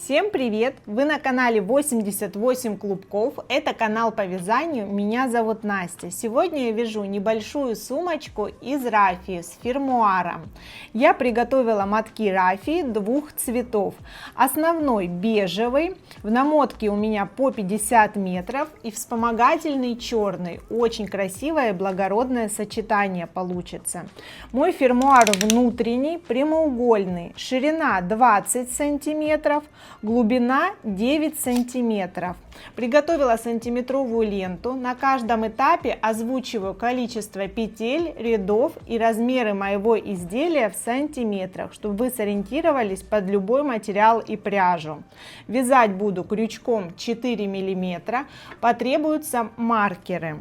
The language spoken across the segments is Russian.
Всем привет! Вы на канале 88 клубков. Это канал по вязанию. Меня зовут Настя. Сегодня я вяжу небольшую сумочку из рафии с фермуаром. Я приготовила мотки рафии двух цветов. Основной бежевый, в намотке у меня по 50 метров, и вспомогательный черный. Очень красивое и благородное сочетание получится. Мой фермуар внутренний, прямоугольный, ширина 20 сантиметров, глубина 9 сантиметров. Приготовила сантиметровую ленту. На каждом этапе озвучиваю количество петель, рядов и размеры моего изделия в сантиметрах, чтобы вы сориентировались под любой материал и пряжу. Вязать буду крючком 4 мм. Потребуются маркеры.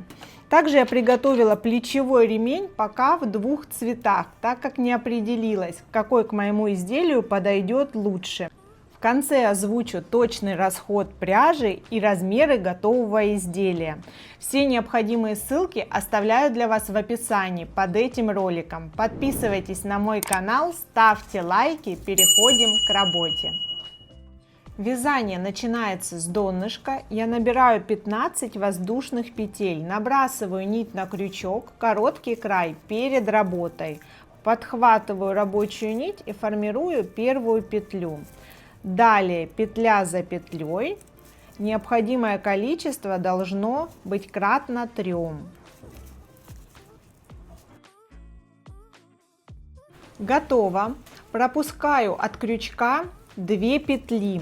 Также я приготовила плечевой ремень пока в двух цветах, так как не определилась, какой к моему изделию подойдет лучше. В конце озвучу точный расход пряжи и размеры готового изделия. Все необходимые ссылки оставляю для вас в описании под этим роликом. Подписывайтесь на мой канал, ставьте лайки, переходим к работе. Вязание начинается с донышка. Я набираю 15 воздушных петель, набрасываю нить на крючок, короткий край перед работой. Подхватываю рабочую нить и формирую первую петлю. Далее петля за петлей. Необходимое количество должно быть кратно 3. Готово. Пропускаю от крючка 2 петли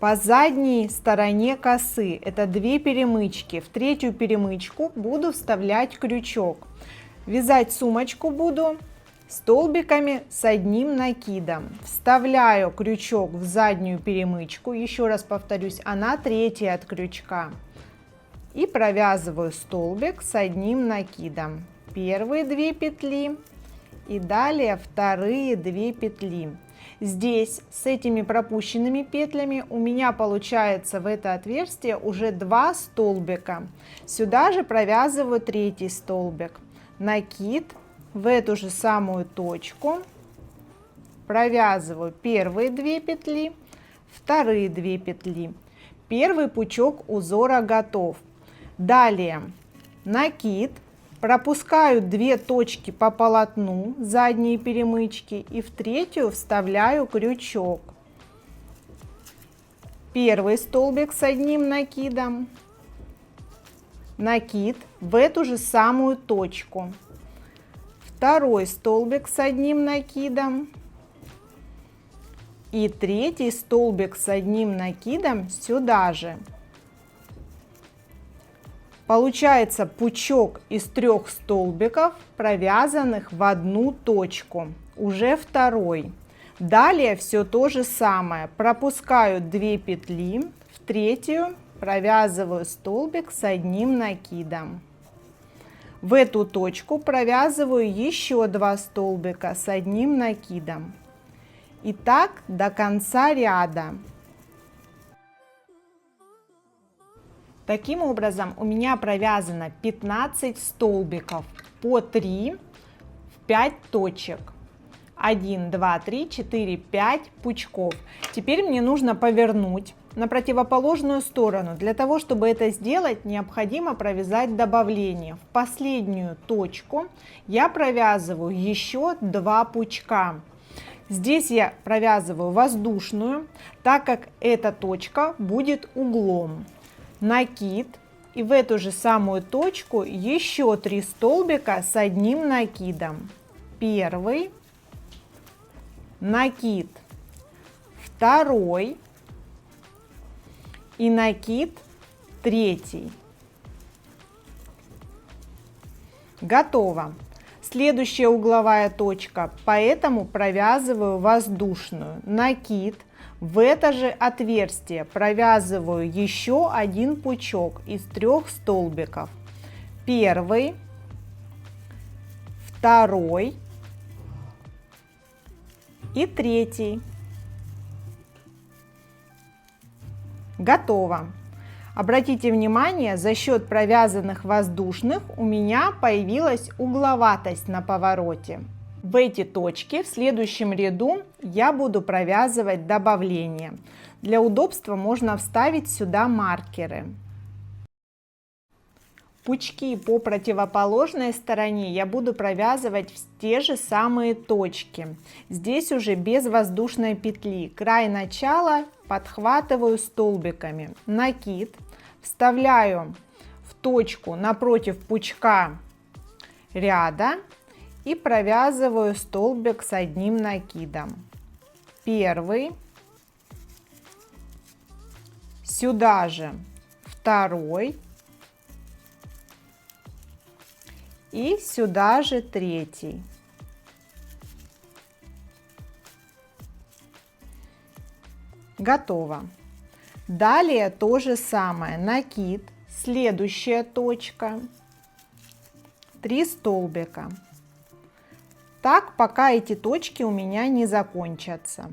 по задней стороне косы. Это 2 перемычки. В третью перемычку буду вставлять крючок. Вязать сумочку буду столбиками с одним накидом. Вставляю крючок в заднюю перемычку, еще раз повторюсь, она третья от крючка, и провязываю столбик с одним накидом. Первые 2 петли и далее вторые 2 петли. Здесь с этими пропущенными петлями у меня получается в это отверстие уже 2 столбика. Сюда же провязываю третий столбик. Накид. В эту же самую точку провязываю первые 2 петли, вторые 2 петли. Первый пучок узора готов. Далее накид, пропускаю 2 точки по полотну, задние перемычки, и в третью вставляю крючок. Первый столбик с одним накидом, накид в эту же самую точку. Второй столбик с одним накидом и третий столбик с одним накидом сюда же. Получается пучок из 3 столбиков, провязанных в одну точку, уже второй. Далее все то же самое. Пропускаю 2 петли, в третью провязываю столбик с одним накидом. В эту точку провязываю еще 2 столбика с одним накидом. И так до конца ряда. Таким образом у меня провязано 15 столбиков по 3 в 5 точек. 1, 2, 3, 4, 5 пучков. Теперь мне нужно повернуть на противоположную сторону. Для того, чтобы это сделать, необходимо провязать добавление. В последнюю точку я провязываю еще 2 пучка. Здесь я провязываю воздушную, так как эта точка будет углом. Накид, и в эту же самую точку еще 3 столбика с одним накидом. Первый, накид, второй и накид третий. Готово. Следующая угловая точка, поэтому провязываю воздушную. Накид, в это же отверстие провязываю еще 1 пучок из 3 столбиков. Первый, второй и третий. Готово. Обратите внимание, за счет провязанных воздушных у меня появилась угловатость на повороте. В эти точки в следующем ряду я буду провязывать добавление. Для удобства можно вставить сюда маркеры. Пучки по противоположной стороне я буду провязывать в те же самые точки. Здесь уже без воздушной петли. Край начала подхватываю столбиками. Накид. Вставляю в точку напротив пучка ряда и провязываю столбик с одним накидом. Первый. Сюда же второй. И сюда же третий. Готово. Далее то же самое. Накид, следующая точка, 3 столбика. Так, пока эти точки у меня не закончатся.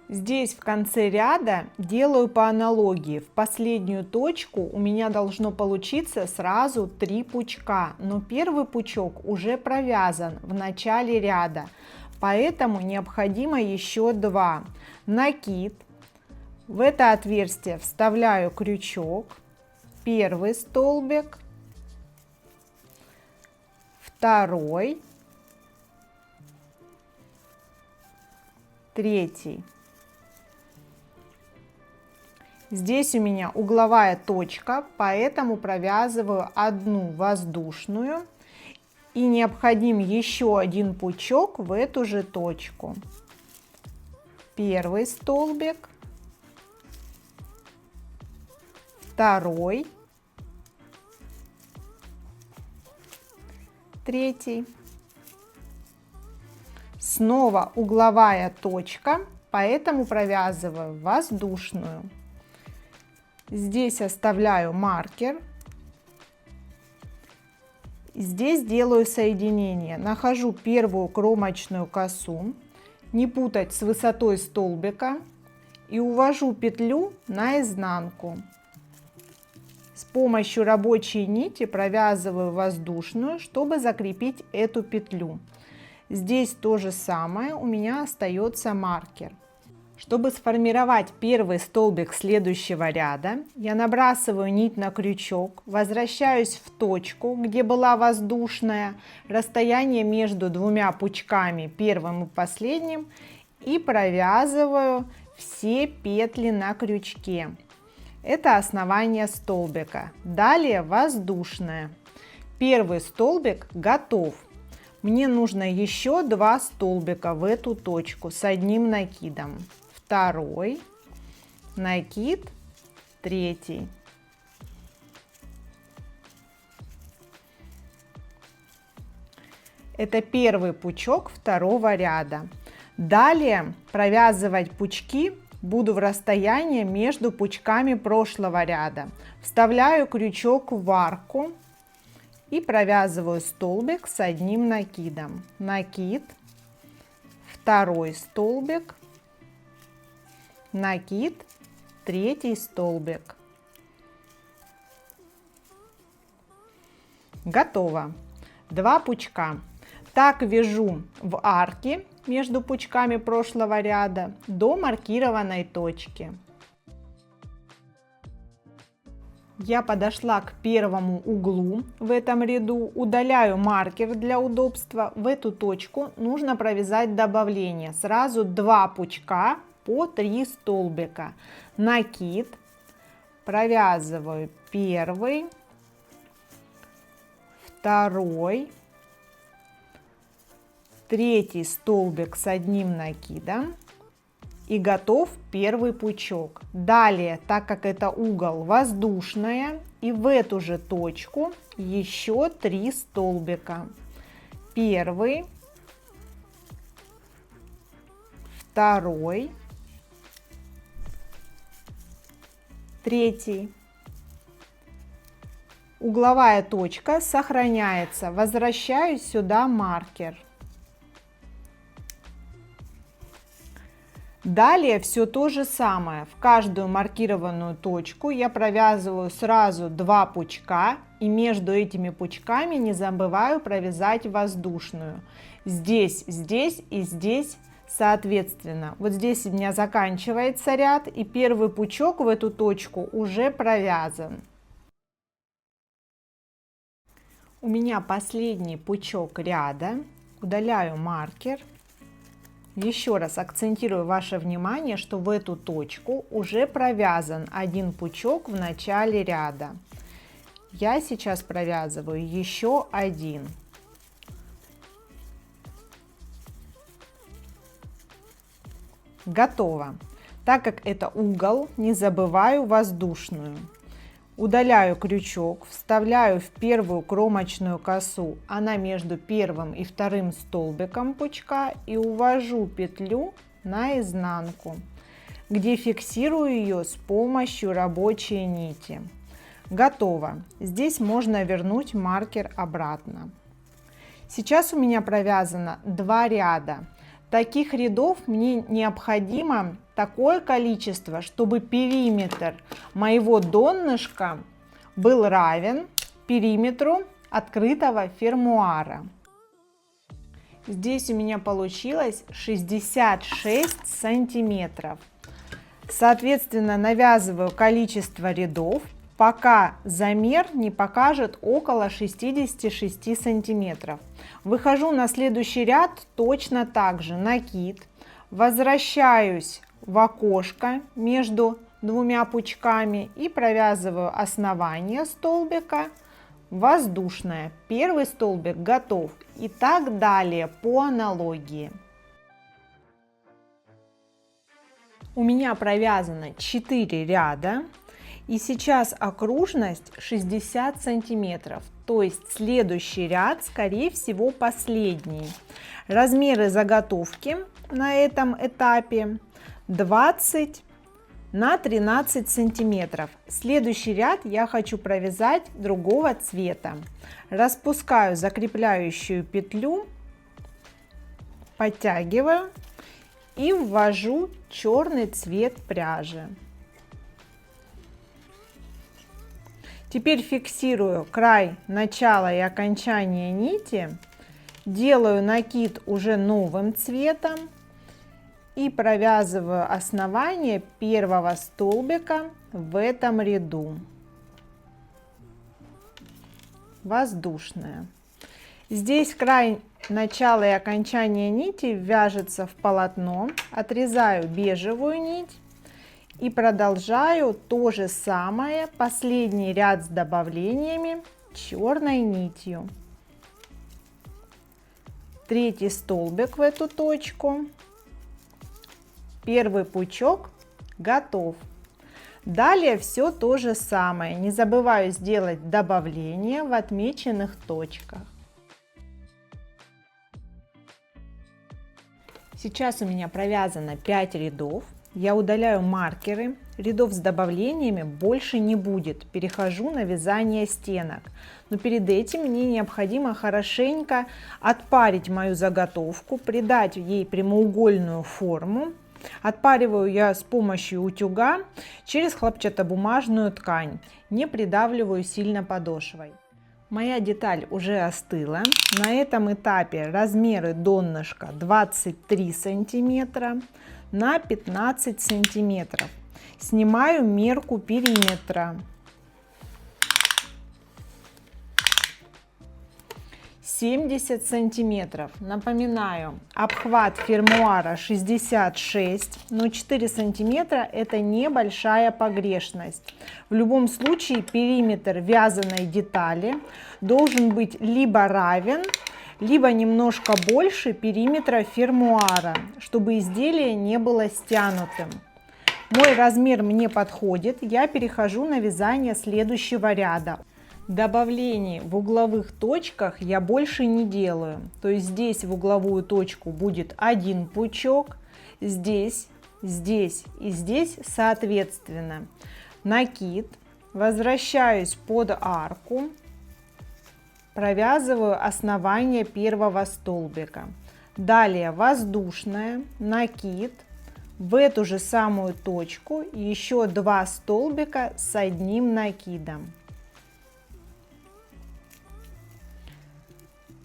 Здесь в конце ряда делаю по аналогии. В последнюю точку у меня должно получиться сразу 3 пучка, но первый пучок уже провязан в начале ряда, поэтому необходимо еще 2. Накид. В это отверстие вставляю крючок, первый столбик, второй, третий. Здесь у меня угловая точка, поэтому провязываю одну воздушную и необходим еще один пучок в эту же точку. Первый столбик, второй, третий. Снова угловая точка, поэтому провязываю воздушную. Здесь оставляю маркер. Здесь делаю соединение. Нахожу первую кромочную косу, не путать с высотой столбика, и увожу петлю на изнанку. С помощью рабочей нити провязываю воздушную, чтобы закрепить эту петлю. Здесь то же самое, у меня остается маркер. Чтобы сформировать первый столбик следующего ряда, я набрасываю нить на крючок, возвращаюсь в точку, где была воздушная, расстояние между двумя пучками, первым и последним, и провязываю все петли на крючке. Это основание столбика. Далее воздушная. Первый столбик готов. Мне нужно еще 2 столбика в эту точку с одним накидом. Второй, накид, третий. Это первый пучок второго ряда. Далее провязывать пучки буду в расстоянии между пучками прошлого ряда. Вставляю крючок в арку и провязываю столбик с одним накидом. Накид, второй столбик, накид, третий столбик. Готово. 2 пучка. Так вяжу в арке между пучками прошлого ряда до маркированной точки. Я подошла к первому углу в этом ряду, удаляю маркер для удобства. В эту точку нужно провязать добавление. Сразу 2 пучка по 3 столбика. Накид, провязываю первый, второй, третий столбик с одним накидом, и готов первый пучок. Далее, так как это угол воздушная, и в эту же точку еще 3 столбика. Первый, второй, третий. Угловая точка сохраняется. Возвращаю сюда маркер. Далее все то же самое. В каждую маркированную точку я провязываю сразу 2 пучка И между этими пучками не забываю провязать воздушную. Здесь, здесь и здесь соответственно. Вот здесь у меня заканчивается ряд, и первый пучок в эту точку уже провязан. У меня последний пучок ряда. Удаляю маркер. Еще раз акцентирую ваше внимание, что в эту точку уже провязан один пучок в начале ряда. Я сейчас провязываю еще один. Готово. Так как это угол, не забываю воздушную. Удаляю крючок, вставляю в первую кромочную косу, она между первым и вторым столбиком пучка, и увожу петлю на изнанку, где фиксирую ее с помощью рабочей нити. Готово. Здесь можно вернуть маркер обратно. Сейчас у меня провязано 2 ряда. Таких рядов мне необходимо такое количество, чтобы периметр моего донышка был равен периметру открытого фермуара. Здесь у меня получилось 66 сантиметров. Соответственно, навязываю количество рядов, пока замер не покажет около 66 сантиметров. Выхожу на следующий ряд точно так же, накид, возвращаюсь в окошко между двумя пучками и провязываю основание столбика, воздушное, первый столбик готов, и так далее по аналогии. У меня провязано 4 ряда. И сейчас окружность 60 сантиметров, то есть следующий ряд, скорее всего, последний. Размеры заготовки на этом этапе 20 на 13 сантиметров. Следующий ряд я хочу провязать другого цвета. Распускаю закрепляющую петлю, подтягиваю и ввожу черный цвет пряжи. Теперь фиксирую край начала и окончания нити, делаю накид уже новым цветом и провязываю основание первого столбика в этом ряду. Воздушная. Здесь край начала и окончания нити вяжется в полотно, отрезаю бежевую нить. И продолжаю то же самое, последний ряд с добавлениями черной нитью. Третий столбик в эту точку. Первый пучок готов. Далее все то же самое. Не забываю сделать добавление в отмеченных точках. Сейчас у меня провязано 5 рядов. Я удаляю маркеры, рядов с добавлениями больше не будет, перехожу на вязание стенок. Но перед этим мне необходимо хорошенько отпарить мою заготовку, придать ей прямоугольную форму. Отпариваю я с помощью утюга через хлопчатобумажную ткань, не придавливаю сильно подошвой. Моя деталь уже остыла. На этом этапе размеры донышка 23 сантиметра на 15 сантиметров. Снимаю мерку периметра. 70 сантиметров. Напоминаю, обхват фермуара 66, но 4 сантиметра это небольшая погрешность. В любом случае периметр вязаной детали должен быть либо равен, либо немножко больше периметра фермуара, чтобы изделие не было стянутым. Мой размер мне подходит, я перехожу на вязание следующего ряда. Добавлений в угловых точках я больше не делаю. То есть здесь в угловую точку будет один пучок, здесь, здесь и здесь соответственно. Накид, возвращаюсь под арку. Провязываю основание первого столбика. Далее воздушная, накид, в эту же самую точку еще 2 столбика с одним накидом.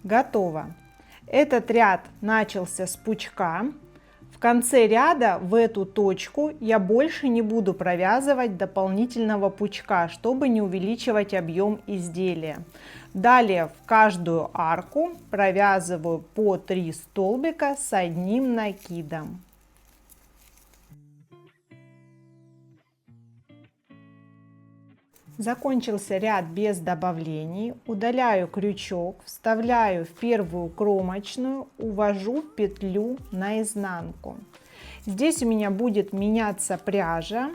Готово. Этот ряд начался с пучка. В конце ряда в эту точку я больше не буду провязывать дополнительного пучка, чтобы не увеличивать объем изделия. Далее в каждую арку провязываю по 3 столбика с одним накидом. Закончился ряд без добавлений. Удаляю крючок, вставляю в первую кромочную, увожу петлю наизнанку. Здесь у меня будет меняться пряжа,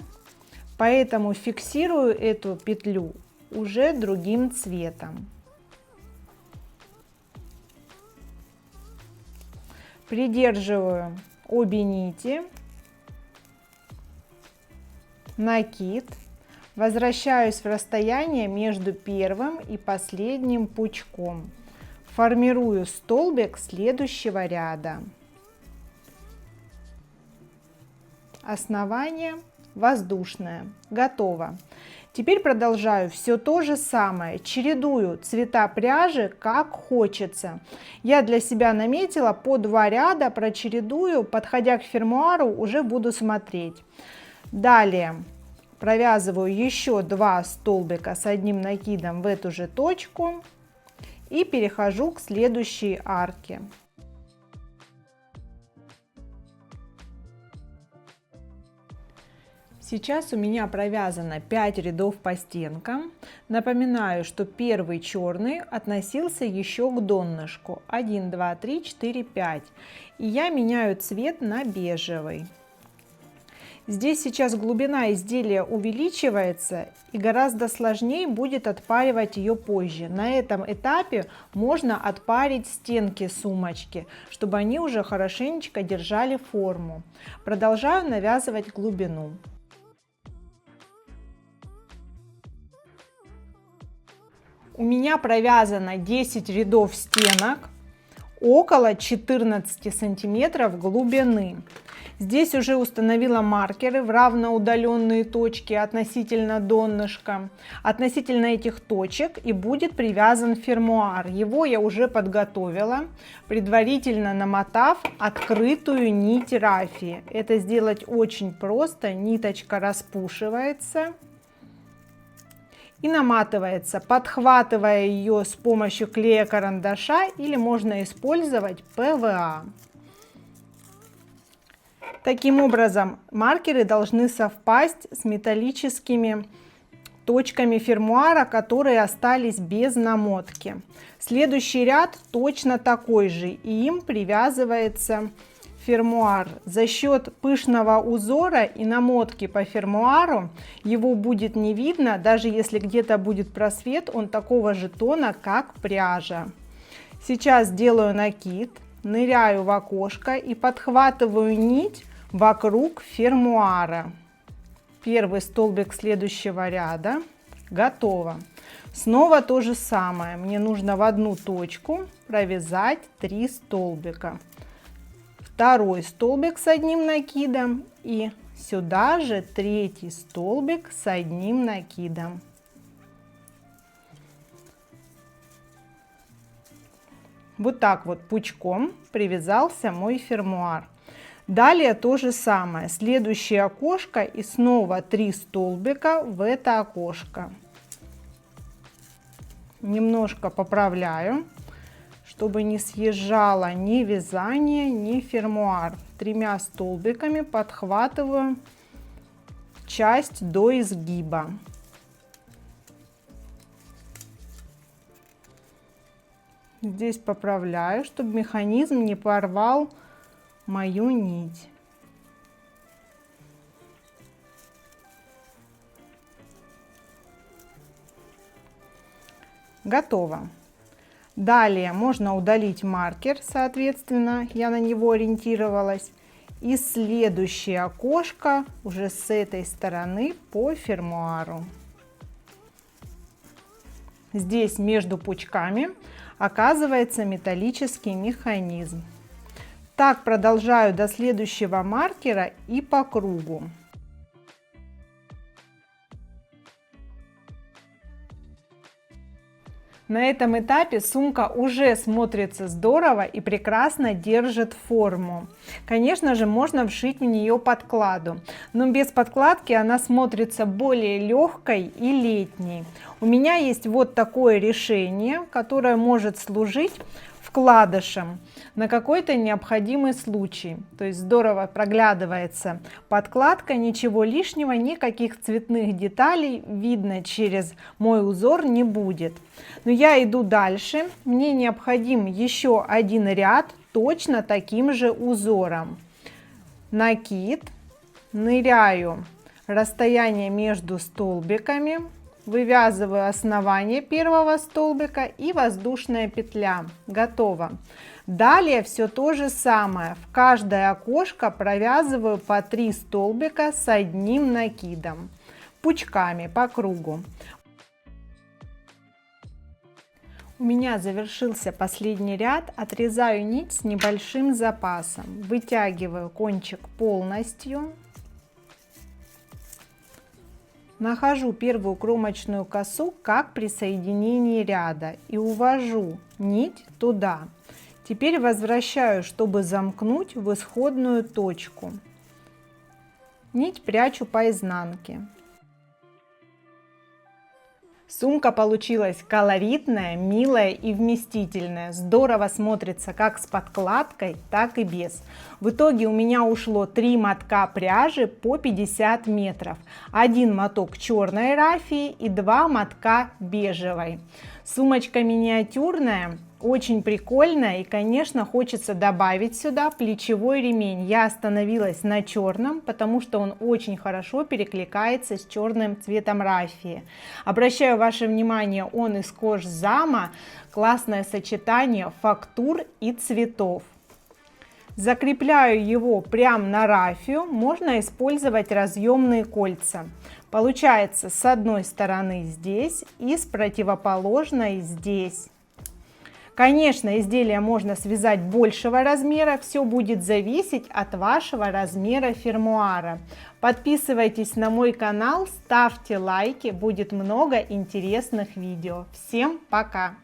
поэтому фиксирую эту петлю уже другим цветом. Придерживаю обе нити, накид. Возвращаюсь в расстояние между первым и последним пучком. Формирую столбик следующего ряда. Основание воздушное. Готово. Теперь продолжаю все то же самое. Чередую цвета пряжи как хочется. Я для себя наметила по 2 ряда, прочередую, подходя к фермуару, уже буду смотреть. Далее провязываю еще 2 столбика с одним накидом в эту же точку и перехожу к следующей арке. Сейчас у меня провязано 5 рядов по стенкам. Напоминаю, что первый черный относился еще к донышку. 1, 2, 3, 4, 5. И я меняю цвет на бежевый. Здесь сейчас глубина изделия увеличивается, и гораздо сложнее будет отпаривать ее позже. На этом этапе можно отпарить стенки сумочки, чтобы они уже хорошенечко держали форму. Продолжаю навязывать глубину. У меня провязано 10 рядов стенок, около 14 сантиметров глубины. Здесь уже установила маркеры в равноудаленные точки относительно донышка. Относительно этих точек и будет привязан фермуар. Его я уже подготовила, предварительно намотав открытую нить рафии. Это сделать очень просто. Ниточка распушивается и наматывается, подхватывая ее с помощью клея-карандаша, или можно использовать ПВА. Таким образом, маркеры должны совпасть с металлическими точками фермуара, которые остались без намотки. Следующий ряд точно такой же, и им привязывается фермуар. За счет пышного узора и намотки по фермуару его будет не видно, даже если где-то будет просвет, он такого же тона, как пряжа. Сейчас делаю накид, ныряю в окошко и подхватываю нить вокруг фермуара. Первый столбик следующего ряда. Готово. Снова то же самое. Мне нужно в одну точку провязать 3 столбика. Второй столбик с одним накидом и сюда же 3-й столбик с одним накидом. Вот так вот пучком привязался мой фермуар. Далее то же самое. Следующее окошко и снова 3 столбика в это окошко. Немножко поправляю, чтобы не съезжало ни вязание, ни фермуар. 3 столбиками подхватываю часть до изгиба. Здесь поправляю, чтобы механизм не порвал мою нить. Готово. Далее можно удалить маркер, соответственно, я на него ориентировалась. И следующее окошко уже с этой стороны по фермуару. Здесь между пучками оказывается металлический механизм. Так продолжаю до следующего маркера и по кругу. На этом этапе сумка уже смотрится здорово и прекрасно держит форму. Конечно же, можно вшить в нее подкладу, но без подкладки она смотрится более легкой и летней. У меня есть вот такое решение, которое может служить вкладышем на какой-то необходимый случай. То есть здорово проглядывается подкладка, ничего лишнего, никаких цветных деталей видно через мой узор не будет. Но я иду дальше. Мне необходим еще один ряд точно таким же узором. Накид, ныряю расстояние между столбиками, вывязываю основание первого столбика и воздушная петля. Готово. Далее все то же самое. В каждое окошко провязываю по 3 столбика с одним накидом, пучками по кругу. У меня завершился последний ряд. Отрезаю нить с небольшим запасом, вытягиваю кончик полностью. Нахожу первую кромочную косу как при соединении ряда и увожу нить туда. Теперь возвращаю, чтобы замкнуть в исходную точку. Нить прячу по изнанке. Сумка получилась колоритная, милая и вместительная. Здорово смотрится как с подкладкой, так и без. В итоге у меня ушло 3 мотка пряжи по 50 метров. 1 моток черной рафии и 2 мотка бежевой. Сумочка миниатюрная, очень прикольная, и, конечно, хочется добавить сюда плечевой ремень. Я остановилась на черном, потому что он очень хорошо перекликается с черным цветом рафии. Обращаю ваше внимание, он из кожзама, классное сочетание фактур и цветов. Закрепляю его прямо на рафию, можно использовать разъемные кольца. Получается с одной стороны здесь и с противоположной здесь. Конечно, изделие можно связать большего размера, все будет зависеть от вашего размера фермуара. Подписывайтесь на мой канал, ставьте лайки, будет много интересных видео. Всем пока!